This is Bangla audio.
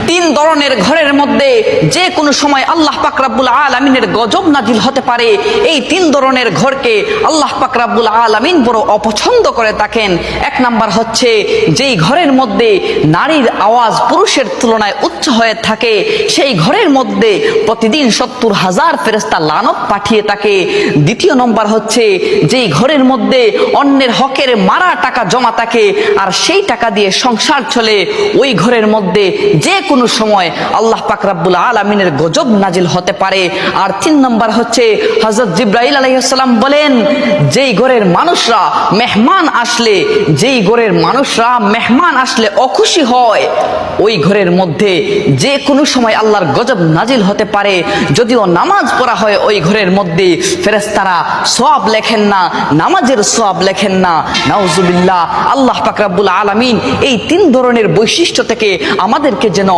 তিন ধরনের ঘরের মধ্যে যে কোনো সময় আল্লাহ পাক রব্বুল আলামিনের গজব নাজিল হতে পারে। এই তিন ধরনের ঘরকে আল্লাহ পাক রব্বুল আলামিন বড় অপছন্দ করে থাকেন। এক নাম্বার হচ্ছে যেই ঘরের মধ্যে নারীর আওয়াজ পুরুষের তুলনায় উচ্চ হয়ে থাকে, সেই ঘরের মধ্যে প্রতিদিন 70,000 ফেরেশতা লানত পাঠিয়ে থাকে। দ্বিতীয় নম্বর হচ্ছে যেই ঘরের মধ্যে অন্যের হকের মারা টাকা জমা থাকে আর সেই টাকা দিয়ে সংসার চলে, ওই ঘরের মধ্যে যে কোনো সময় আল্লাহ পাক রব্বুল আলামিনের গজব নাজিল হতে পারে। আর তিন নম্বর হচ্ছে হযরত জিবরাইল আলাইহিস সালাম বলেন, যেই ঘরের মানুষরা মেহমান আসলে অখুশি হয়, ওই ঘরের মধ্যে যে কোনো সময় আল্লাহর গজব নাজিল হতে পারে। যদিও নামাজ পড়া হয় ওই ঘরের মধ্যে, ফেরেশতারা সওয়াব লেখেন না, নামাজের সওয়াব লেখেন না। নাউজুবিল্লাহ। আল্লাহ পাক রব্বুল আলামিন এই তিন ধরনের বৈশিষ্ট্য থেকে আমাদেরকে যেন